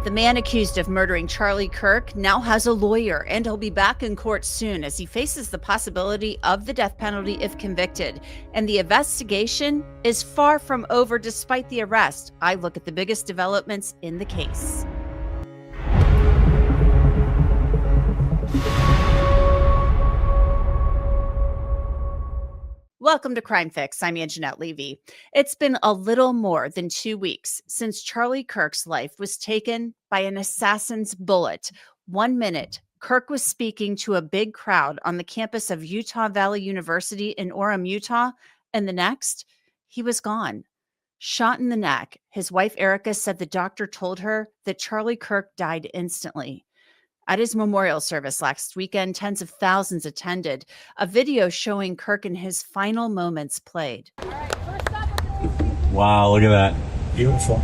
The man accused of murdering Charlie Kirk now has a lawyer, and he'll be back in court soon as he faces the possibility of the death penalty if convicted. And the investigation is far from over despite the arrest. I look at the biggest developments in the case. Welcome to Crime Fix. I'm Angenette Levy. It's been a little more than 2 weeks since Charlie Kirk's life was taken by an assassin's bullet. 1 minute, Kirk was speaking to a big crowd on the campus of Utah Valley University in Orem, Utah, and the next, he was gone. Shot in the neck. His wife, Erica, said the doctor told her that Charlie Kirk died instantly. At his memorial service last weekend, tens of thousands attended. A video showing Kirk in his final moments played. Wow, look at that. Beautiful.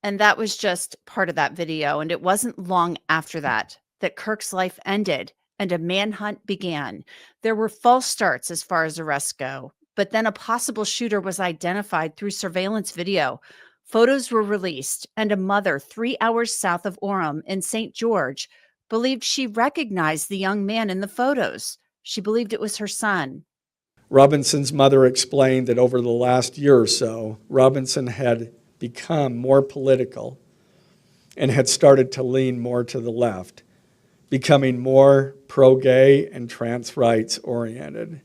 And that was just part of that video. And it wasn't long after that Kirk's life ended and a manhunt began. There were false starts as far as arrests go, but then a possible shooter was identified through surveillance video. Photos were released, and a mother 3 hours south of Orem in St. George believed she recognized the young man in the photos. She believed it was her son. Robinson's mother explained that over the last year or so, Robinson had become more political and had started to lean more to the left, becoming more pro-gay and trans rights oriented.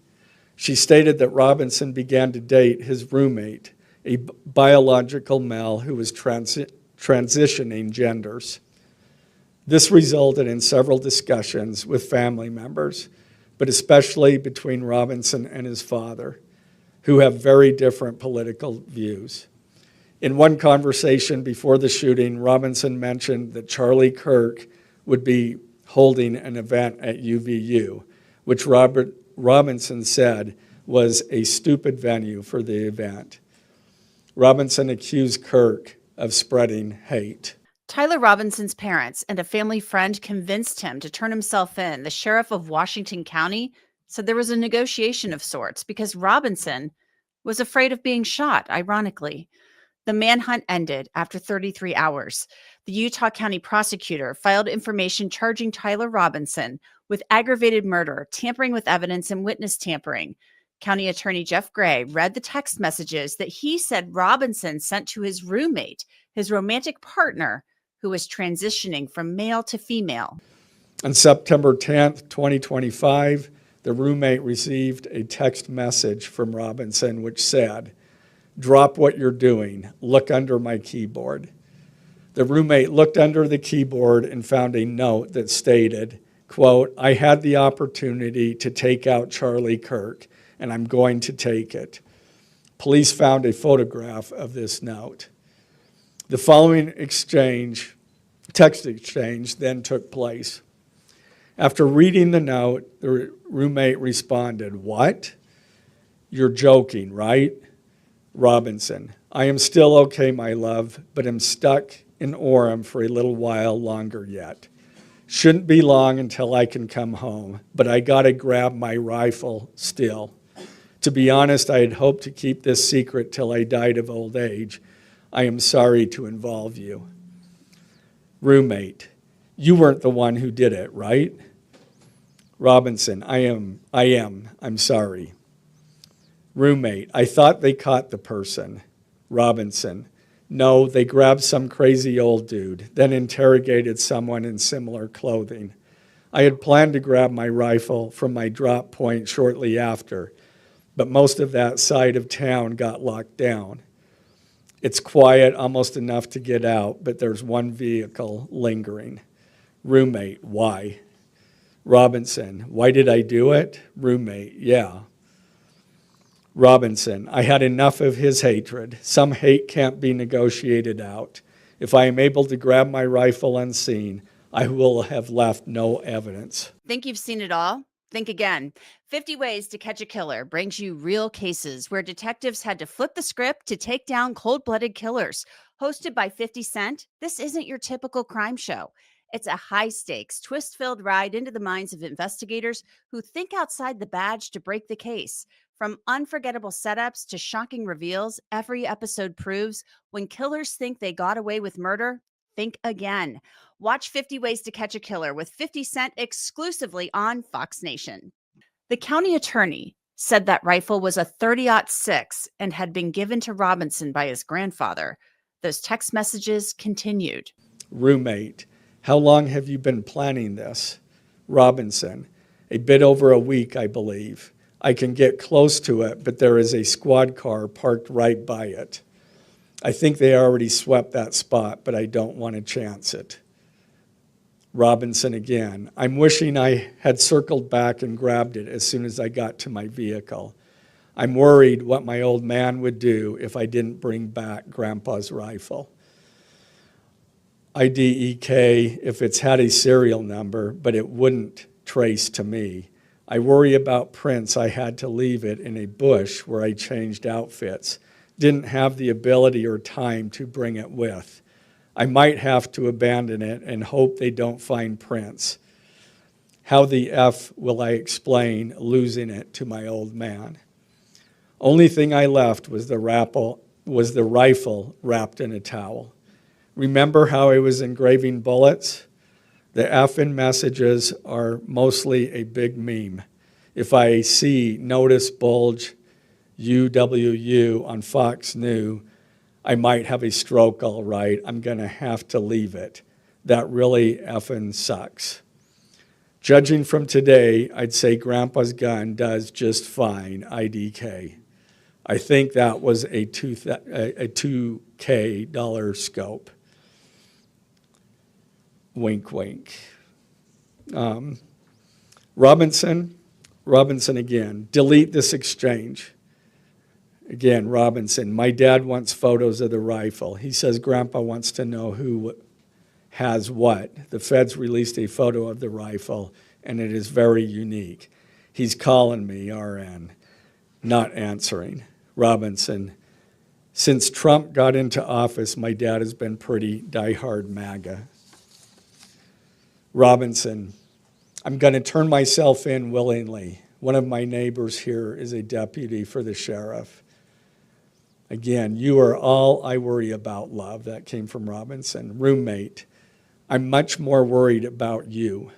She stated that Robinson began to date his roommate, a biological male who was transitioning genders. This resulted in several discussions with family members, but especially between Robinson and his father, who have very different political views. In one conversation before the shooting, Robinson mentioned that Charlie Kirk would be holding an event at UVU, which Robinson said was a stupid venue for the event. Robinson accused Kirk of spreading hate. Tyler Robinson's parents and a family friend convinced him to turn himself in. The sheriff of Washington County said there was a negotiation of sorts because Robinson was afraid of being shot, ironically. The manhunt ended after 33 hours. The Utah County prosecutor filed information charging Tyler Robinson with aggravated murder, tampering with evidence, and witness tampering. County Attorney Jeff Gray read the text messages that he said Robinson sent to his roommate, his romantic partner, who was transitioning from male to female. On September 10th, 2025, the roommate received a text message from Robinson which said, "Drop what you're doing. Look under my keyboard." The roommate looked under the keyboard and found a note that stated, quote, "I had the opportunity to take out Charlie Kirk, and I'm going to take it." Police found a photograph of this note. The following text exchange, then took place. After reading the note, the roommate responded, "What? You're joking, right?" Robinson, "I am still okay, my love, but I'm stuck in Orem for a little while longer yet. Shouldn't be long until I can come home, but I gotta grab my rifle still. To be honest, I had hoped to keep this secret till I died of old age. I am sorry to involve you." Roommate, "You weren't the one who did it, right?" Robinson, I am. I'm sorry." Roommate, "I thought they caught the person." Robinson, "No, they grabbed some crazy old dude, then interrogated someone in similar clothing. I had planned to grab my rifle from my drop point shortly after, but most of that side of town got locked down. It's quiet, almost enough to get out, but there's one vehicle lingering." Roommate, "Why?" Robinson, "Why did I do it?" Roommate, "Yeah." Robinson, "I had enough of his hatred. Some hate can't be negotiated out. If I am able to grab my rifle unseen, I will have left no evidence." Think you've seen it all? Think again. 50 Ways to Catch a Killer brings you real cases where detectives had to flip the script to take down cold-blooded killers. Hosted by 50 Cent, this isn't your typical crime show. It's a high-stakes, twist-filled ride into the minds of investigators who think outside the badge to break the case. From unforgettable setups to shocking reveals, every episode proves when killers think they got away with murder, think again. Watch 50 Ways to Catch a Killer with 50 Cent exclusively on Fox Nation. The county attorney said that rifle was a 30-06 and had been given to Robinson by his grandfather. Those text messages continued. Roommate, how long have you been planning this? Robinson, a bit over a week, I believe. I can get close to it, but there is a squad car parked right by it. I think they already swept that spot, but I don't want to chance it. Robinson again, I'm wishing I had circled back and grabbed it as soon as I got to my vehicle. I'm worried what my old man would do if I didn't bring back Grandpa's rifle. IDEK if it's had a serial number, but it wouldn't trace to me. I worry about prints. I had to leave it in a bush where I changed outfits. Didn't have the ability or time to bring it with. I might have to abandon it and hope they don't find prints. How the F will I explain losing it to my old man? Only thing I left was the rifle wrapped in a towel. Remember how I was engraving bullets? The F in messages are mostly a big meme. If I see notice bulge UWU on Fox News, I might have a stroke all right. I'm going to have to leave it. That really effing sucks. Judging from today, I'd say Grandpa's gun does just fine, IDK. I think that was a $2K dollar scope. Wink, wink. Robinson again, delete this exchange. Again, Robinson, my dad wants photos of the rifle. He says Grandpa wants to know who has what. The feds released a photo of the rifle, and it is very unique. He's calling me, RN, not answering. Robinson, since Trump got into office, my dad has been pretty diehard MAGA. Robinson, I'm going to turn myself in willingly. One of my neighbors here is a deputy for the sheriff. Again, you are all I worry about, love. That came from Robinson. Roommate, I'm much more worried about you.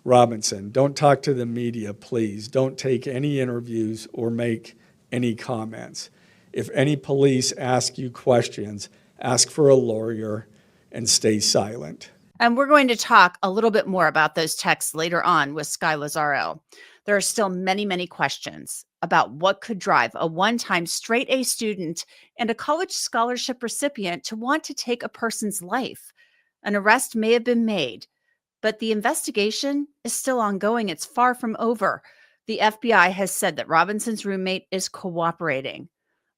Robinson, don't talk to the media, please. Don't take any interviews or make any comments. If any police ask you questions, ask for a lawyer and stay silent. And we're going to talk a little bit more about those texts later on with Sky Lazaro. There are still many, many questions about what could drive a one-time straight A student and a college scholarship recipient to want to take a person's life. An arrest may have been made, but the investigation is still ongoing. It's far from over. The FBI has said that Robinson's roommate is cooperating.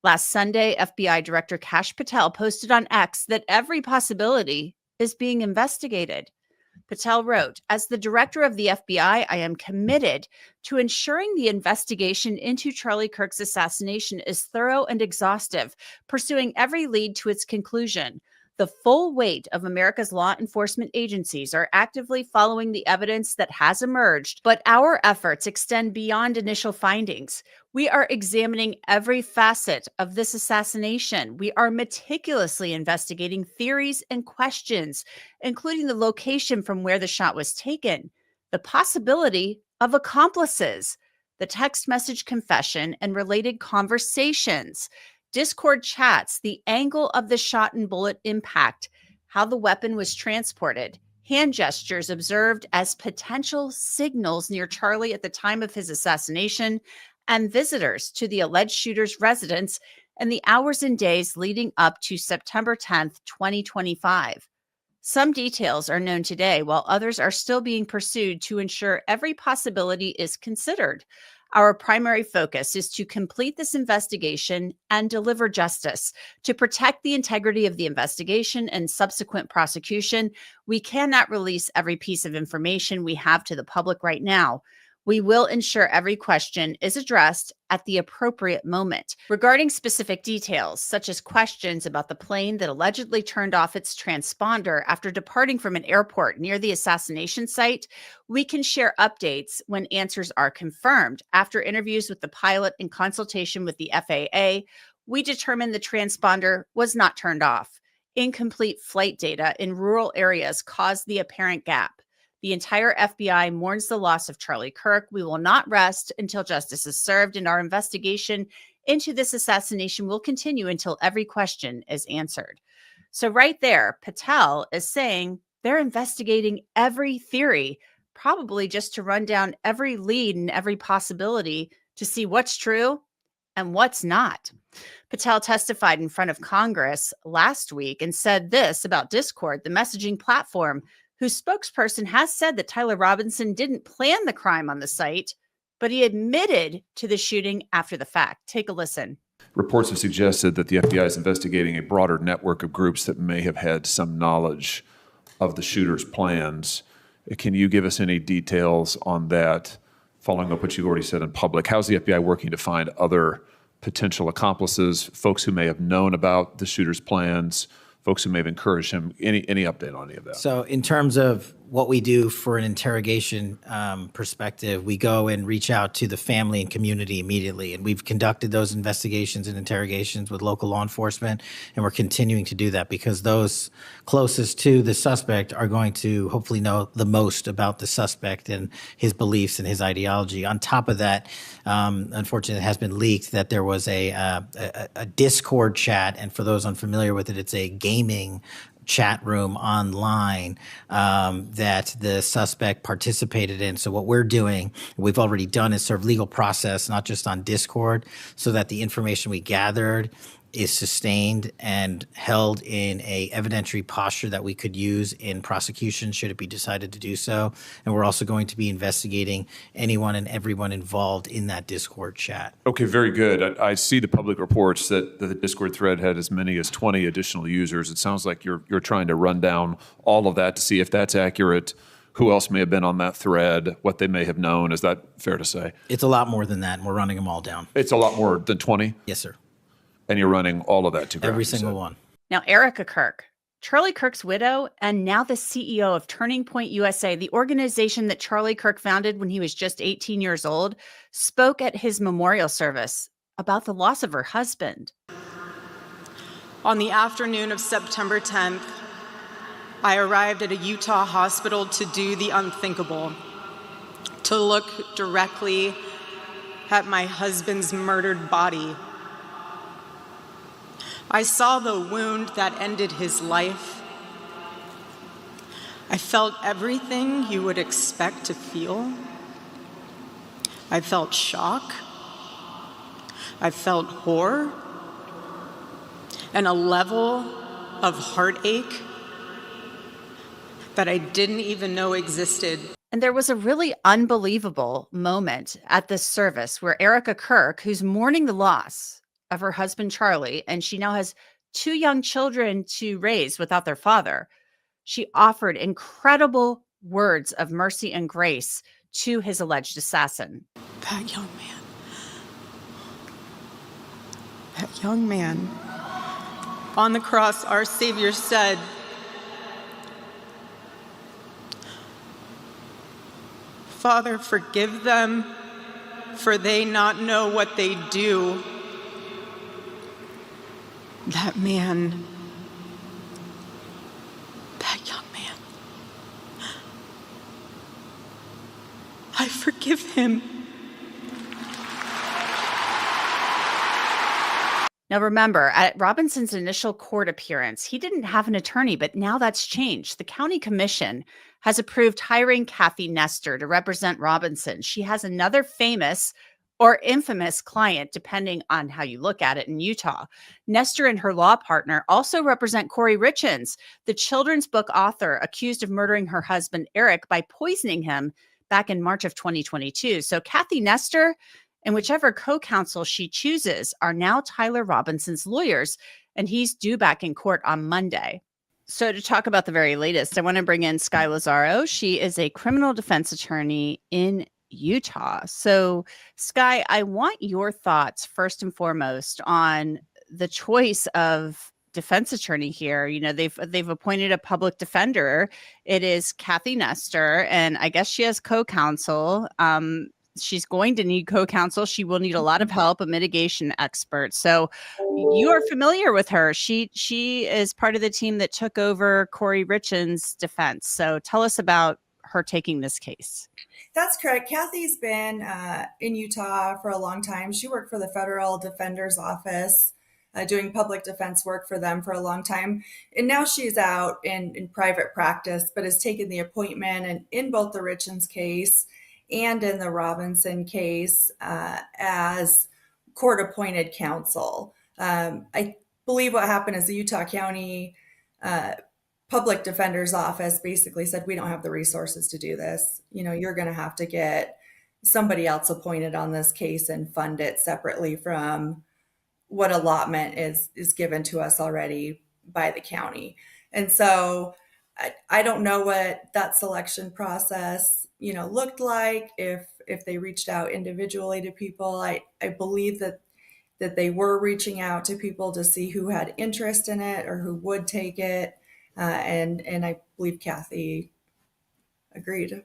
Last Sunday, FBI Director Kash Patel posted on X that every possibility is being investigated. Patel wrote, as the director of the FBI, I am committed to ensuring the investigation into Charlie Kirk's assassination is thorough and exhaustive, pursuing every lead to its conclusion. The full weight of America's law enforcement agencies are actively following the evidence that has emerged, but our efforts extend beyond initial findings. We are examining every facet of this assassination. We are meticulously investigating theories and questions, including the location from where the shot was taken, the possibility of accomplices, the text message confession and related conversations, Discord chats, the angle of the shot and bullet impact, how the weapon was transported, hand gestures observed as potential signals near Charlie at the time of his assassination, and visitors to the alleged shooter's residence in the hours and days leading up to September 10th, 2025. Some details are known today, while others are still being pursued to ensure every possibility is considered. Our primary focus is to complete this investigation and deliver justice. To protect the integrity of the investigation and subsequent prosecution, we cannot release every piece of information we have to the public right now. We will ensure every question is addressed at the appropriate moment. Regarding specific details, such as questions about the plane that allegedly turned off its transponder after departing from an airport near the assassination site, we can share updates when answers are confirmed. After interviews with the pilot in consultation with the FAA, we determined the transponder was not turned off. incomplete flight data in rural areas caused the apparent gap. The entire FBI mourns the loss of Charlie Kirk. We will not rest until justice is served, and our investigation into this assassination will continue until every question is answered. So right there, Patel is saying they're investigating every theory, probably just to run down every lead and every possibility to see what's true and what's not. Patel testified in front of Congress last week and said this about Discord, the messaging platform, whose spokesperson has said that Tyler Robinson didn't plan the crime on the site, but he admitted to the shooting after the fact. Take a listen. Reports have suggested that the FBI is investigating a broader network of groups that may have had some knowledge of the shooter's plans. Can you give us any details on that, following up what you already said in public? How's the FBI working to find other potential accomplices, folks who may have known about the shooter's plans, folks who may have encouraged him? Any update on any of that? So in terms of what we do for an interrogation perspective, we go and reach out to the family and community immediately. And we've conducted those investigations and interrogations with local law enforcement. And we're continuing to do that because those closest to the suspect are going to hopefully know the most about the suspect and his beliefs and his ideology. On top of that, unfortunately, it has been leaked that there was a Discord chat. And for those unfamiliar with it, it's a gaming chat room online that the suspect participated in. So what we're doing, we've already done, is serve legal process, not just on Discord, so that the information we gathered is sustained and held in a evidentiary posture that we could use in prosecution should it be decided to do so. And we're also going to be investigating anyone and everyone involved in that Discord chat. Okay, very good. I see the public reports that the Discord thread had as many as 20 additional users. It sounds like you're trying to run down all of that to see if that's accurate, who else may have been on that thread, what they may have known. Is that fair to say? It's a lot more than that, and we're running them all down. It's a lot more than 20? Yes, sir. And you're running all of that to ground? Every single one. Now, Erica Kirk, Charlie Kirk's widow, and now the CEO of Turning Point USA, the organization that Charlie Kirk founded when he was just 18 years old, spoke at his memorial service about the loss of her husband. On the afternoon of September 10th, I arrived at a Utah hospital to do the unthinkable, to look directly at my husband's murdered body. I saw the wound that ended his life. I felt everything you would expect to feel. I felt shock. I felt horror. And a level of heartache that I didn't even know existed. And there was a really unbelievable moment at this service where Erica Kirk, who's mourning the loss of her husband, Charlie, and she now has 2 young children to raise without their father, she offered incredible words of mercy and grace to his alleged assassin. That young man, on the cross, our Savior said, "Father, forgive them, for they not know what they do." That man, that young man, I forgive him. Now, remember, at Robinson's initial court appearance, he didn't have an attorney, but now that's changed. The county commission has approved hiring Kathy Nestor to represent Robinson. She has another famous or infamous client, depending on how you look at it, in Utah. Nestor and her law partner also represent Corey Richins, the children's book author accused of murdering her husband, Eric, by poisoning him back in March of 2022. So Kathy Nestor and whichever co-counsel she chooses are now Tyler Robinson's lawyers, and he's due back in court on Monday. So to talk about the very latest, I want to bring in Sky Lazaro. She is a criminal defense attorney in Utah. So Sky, I want your thoughts first and foremost on the choice of defense attorney here. You know, they've appointed a public defender. It is Kathy Nestor, and I guess she has co-counsel. she's going to need co-counsel. She will need a lot of help, a mitigation expert. So you are familiar with her. She is part of the team that took over Corey Richins' defense. So tell us about her taking this case. That's correct. Kathy's been in Utah for a long time. She worked for the Federal Defender's Office, doing public defense work for them for a long time. And now she's out in private practice, but has taken the appointment in both the Richins case and in the Robinson case as court-appointed counsel. I believe what happened is the Utah County Public Defender's Office basically said, we don't have the resources to do this. You're going to have to get somebody else appointed on this case and fund it separately from what allotment is given to us already by the county. And so I don't know what that selection process, looked like, if they reached out individually to people. I believe that they were reaching out to people to see who had interest in it or who would take it. And I believe Kathy agreed.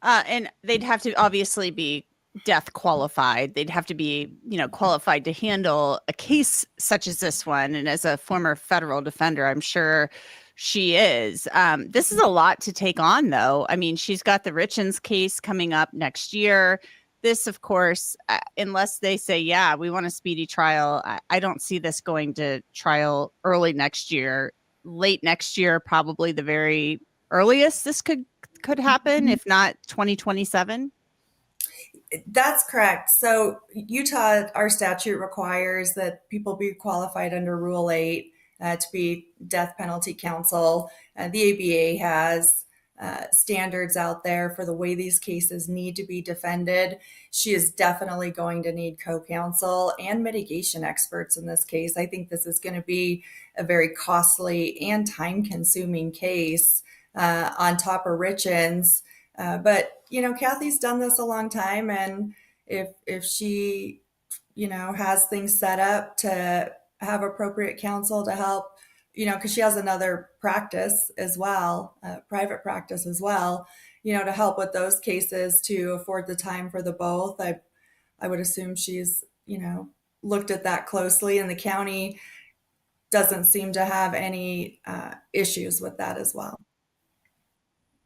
And they'd have to obviously be death qualified. They'd have to be, qualified to handle a case such as this one. And as a former federal defender, I'm sure she is. This is a lot to take on, though. I mean, she's got the Richins case coming up next year. This, of course, unless they say, yeah, we want a speedy trial, I don't see this going to trial early next year. Late next year, probably the very earliest this could happen, if not 2027. That's correct. So Utah, our statute requires that people be qualified under Rule 8 to be death penalty counsel. The ABA has standards out there for the way these cases need to be defended. She is definitely going to need co-counsel and mitigation experts in this case. I think this is going to be a very costly and time-consuming case on top of Richins. But Kathy's done this a long time, and if she, has things set up to have appropriate counsel to help, because she has another practice as well, private practice as well, to help with those cases, to afford the time for the both. I would assume she's, looked at that closely, and the county doesn't seem to have any issues with that as well.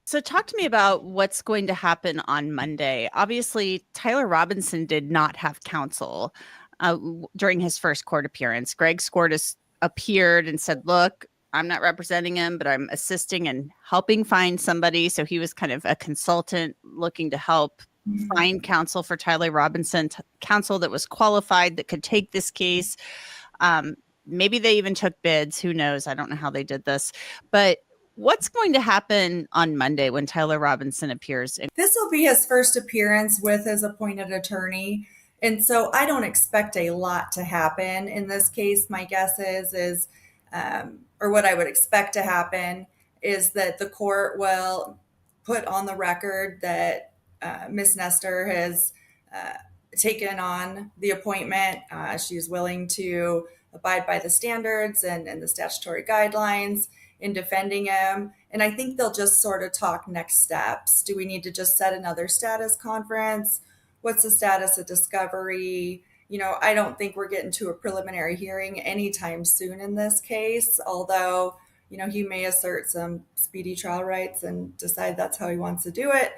So talk to me about what's going to happen on Monday. Obviously, Tyler Robinson did not have counsel during his first court appearance. Greg Skordas appeared and said, look, I'm not representing him, but I'm assisting and helping find somebody. So he was kind of a consultant looking to help find counsel for Tyler Robinson, counsel that was qualified, that could take this case. Maybe they even took bids. Who knows? I don't know how they did this. But what's going to happen on Monday when Tyler Robinson appears? This will be his first appearance with his appointed attorney. And so I don't expect a lot to happen in this case. My guess is or what I would expect to happen is that the court will put on the record that Ms. Nestor has taken on the appointment. She's willing to abide by the standards and the statutory guidelines in defending him. And I think they'll just sort of talk next steps. Do we need to just set another status conference? What's the status of discovery? I don't think we're getting to a preliminary hearing anytime soon in this case, although, he may assert some speedy trial rights and decide that's how he wants to do it.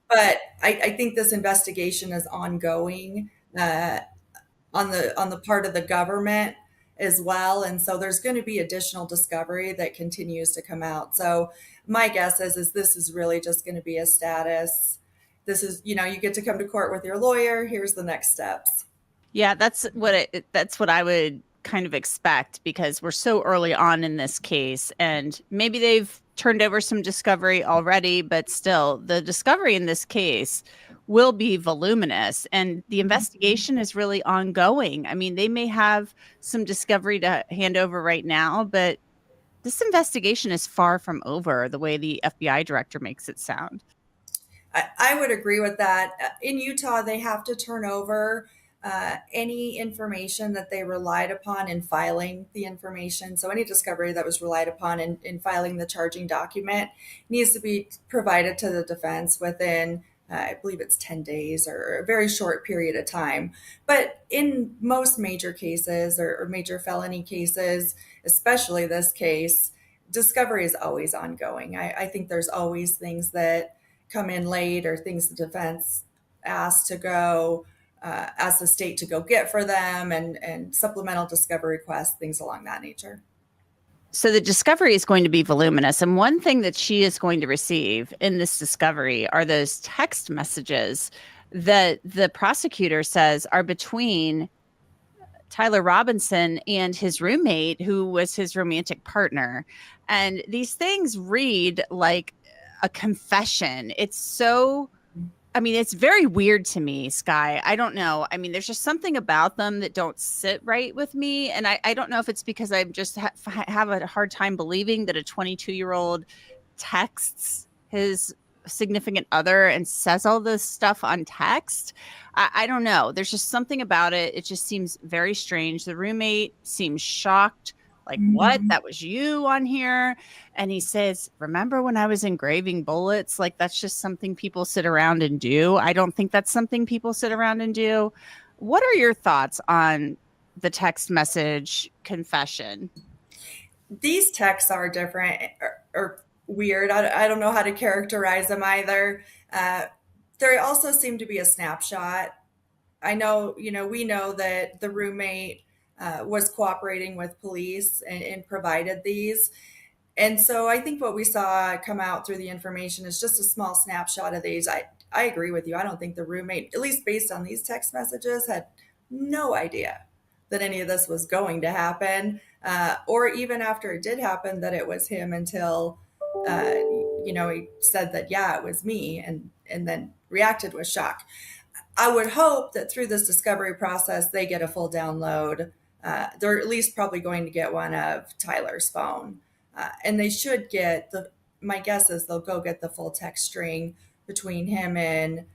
But I think this investigation is ongoing on the part of the government as well. And so there's going to be additional discovery that continues to come out. So my guess is this is really just going to be a status. This is, you get to come to court with your lawyer. Here's the next steps. Yeah, that's what I would kind of expect, because we're so early on in this case, and maybe they've turned over some discovery already, but still the discovery in this case will be voluminous, and the investigation is really ongoing. I mean, they may have some discovery to hand over right now, but this investigation is far from over, the way the FBI director makes it sound. I would agree with that. In Utah, they have to turn over any information that they relied upon in filing the information. So any discovery that was relied upon in filing the charging document needs to be provided to the defense within I believe it's 10 days or a very short period of time. But in most major cases or major felony cases, especially this case, discovery is always ongoing. I think there's always things that come in late or things the defense asks the state to go get for them, and supplemental discovery requests, things along that nature. So the discovery is going to be voluminous. And one thing that she is going to receive in this discovery are those text messages that the prosecutor says are between Tyler Robinson and his roommate, who was his romantic partner. And these things read like a confession. It's very weird to me, Sky. I don't know. I mean, there's just something about them that don't sit right with me. And I don't know if it's because I just have a hard time believing that a 22-year-old texts his significant other and says all this stuff on text. I don't know. There's just something about it. It just seems very strange. The roommate seems shocked. Like, what? That was you on here? And he says, remember when I was engraving bullets? Like, that's just something people sit around and do. I don't think that's something people sit around and do. What are your thoughts on the text message confession? These texts are different or weird. I don't know how to characterize them either. There also seem to be a snapshot. I know, we know that the roommate was cooperating with police and provided these. And so I think what we saw come out through the information is just a small snapshot of these. I agree with you. I don't think the roommate, at least based on these text messages, had no idea that any of this was going to happen, or even after it did happen, that it was him until, he said that, yeah, it was me, and then reacted with shock. I would hope that through this discovery process, they get a full download. They're at least probably going to get one of Tyler's phone. And they should get my guess is they'll go get the full text string between him and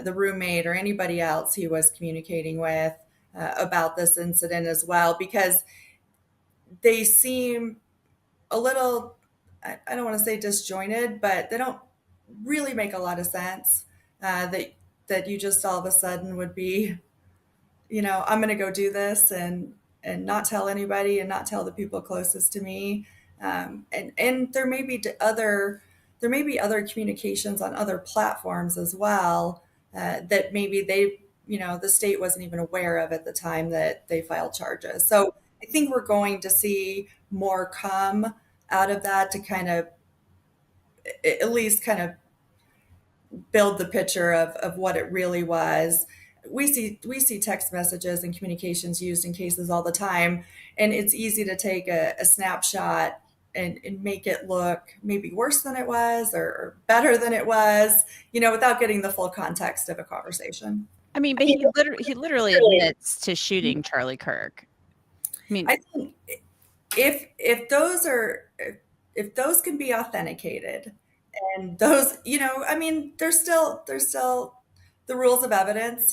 the roommate or anybody else he was communicating with about this incident as well, because they seem a little, I don't want to say disjointed, but they don't really make a lot of sense. That you just all of a sudden would be, I'm going to go do this and not tell anybody and not tell the people closest to me. And there may be other communications on other platforms as well that maybe the state wasn't even aware of at the time that they filed charges. So I think we're going to see more come out of that to kind of at least kind of build the picture of what it really was. We see text messages and communications used in cases all the time, and it's easy to take a snapshot and make it look maybe worse than it was or better than it was, without getting the full context of a conversation. I mean, but he literally admits to shooting Charlie Kirk. I think if those can be authenticated, and those, there's still the rules of evidence,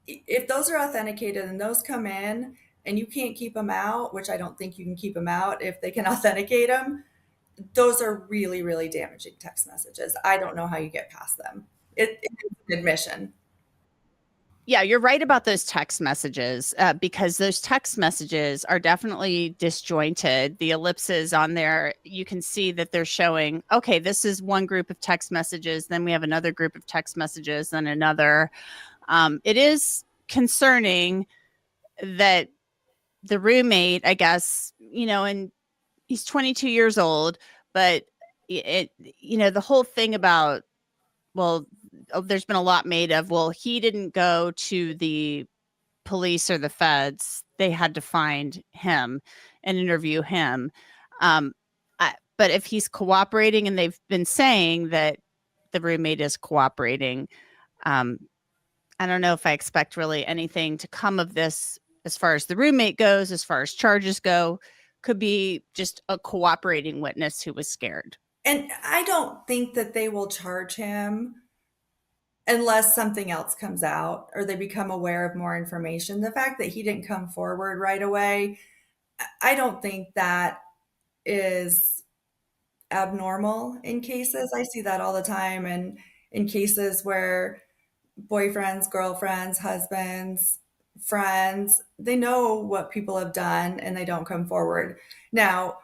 if those are authenticated and those come in and you can't keep them out, which I don't think you can keep them out if they can authenticate them, those are really, really damaging text messages. I don't know how you get past them. It's an admission. Yeah, you're right about those text messages because those text messages are definitely disjointed. The ellipses on there, you can see that they're showing, okay, this is one group of text messages. Then we have another group of text messages, then another. It is concerning that the roommate, I guess, and he's 22 years old, but the whole thing about, well, there's been a lot made of, well, he didn't go to the police or the feds. They had to find him and interview him. But if he's cooperating, and they've been saying that the roommate is cooperating, I don't know if I expect really anything to come of this as far as the roommate goes, as far as charges go. Could be just a cooperating witness who was scared. And I don't think that they will charge him unless something else comes out or they become aware of more information. The fact that he didn't come forward right away, I don't think that is abnormal in cases. I see that all the time. And in cases where boyfriends, girlfriends, husbands, friends, they know what people have done and they don't come forward. Now,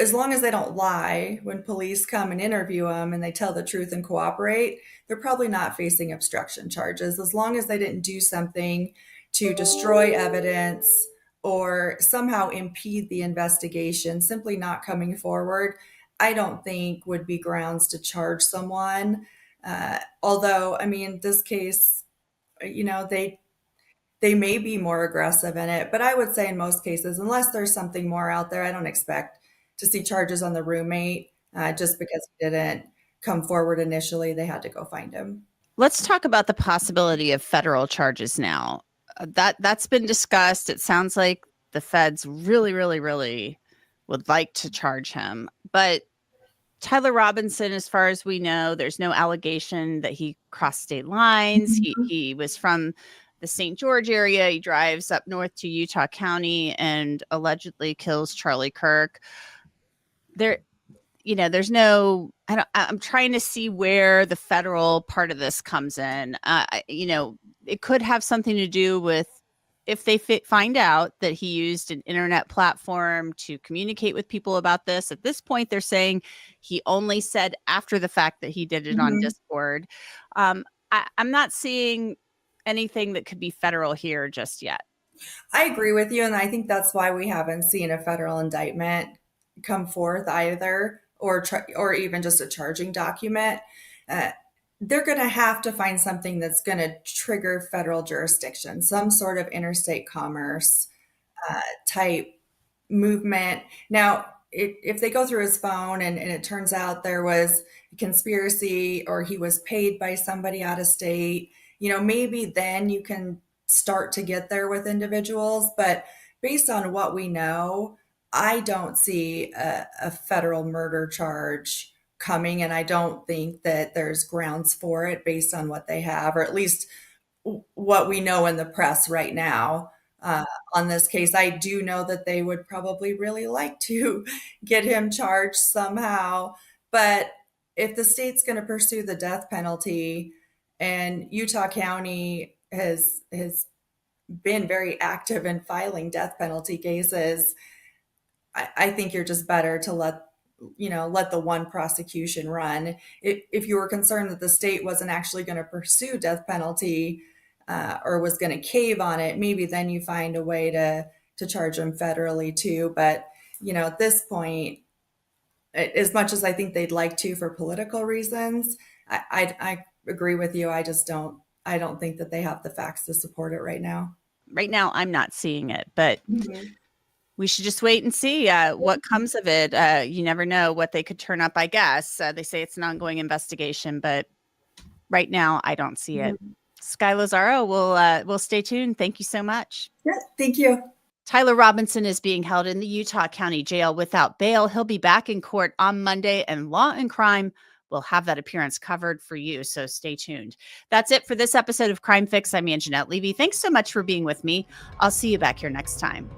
as long as they don't lie when police come and interview them and they tell the truth and cooperate, they're probably not facing obstruction charges. As long as they didn't do something to destroy evidence or somehow impede the investigation, simply not coming forward, I don't think would be grounds to charge someone. Although, I mean, this case, they may be more aggressive in it, but I would say in most cases, unless there's something more out there, I don't expect to see charges on the roommate just because he didn't come forward initially. They had to go find him. Let's talk about the possibility of federal charges now. That's been discussed. It sounds like the feds really, really, really would like to charge him. But Tyler Robinson, as far as we know, there's no allegation that he crossed state lines. He was from the St. George area. He drives up north to Utah County and allegedly kills Charlie Kirk. There's no, I'm trying to see where the federal part of this comes in. It could have something to do with if they find out that he used an internet platform to communicate with people about this. At this point, they're saying he only said after the fact that he did it on Discord. I'm not seeing anything that could be federal here just yet. I agree with you. And I think that's why we haven't seen a federal indictment come forth either, or even just a charging document. They're going to have to find something that's going to trigger federal jurisdiction, some sort of interstate commerce type movement. Now, if they go through his phone and it turns out there was a conspiracy or he was paid by somebody out of state, maybe then you can start to get there with individuals. But based on what we know, I don't see a federal murder charge coming, and I don't think that there's grounds for it based on what they have, or at least what we know in the press right now on this case. I do know that they would probably really like to get him charged somehow, but if the state's going to pursue the death penalty, and Utah County has been very active in filing death penalty cases, I think you're just better to let the one prosecution run. If you were concerned that the state wasn't actually going to pursue death penalty or was going to cave on it, maybe then you find a way to charge them federally too. But, at this point, as much as I think they'd like to for political reasons, I agree with you. I don't think that they have the facts to support it right now. Right now, I'm not seeing it, but we should just wait and see what comes of it. You never know what they could turn up, I guess. They say it's an ongoing investigation, but right now I don't see it. Sky Lazaro, we'll stay tuned. Thank you so much. Yeah, thank you. Tyler Robinson is being held in the Utah County Jail without bail. He'll be back in court on Monday, and Law&Crime will have that appearance covered for you, so stay tuned. That's it for this episode of Crime Fix. I'm Angenette Levy. Thanks so much for being with me. I'll see you back here next time.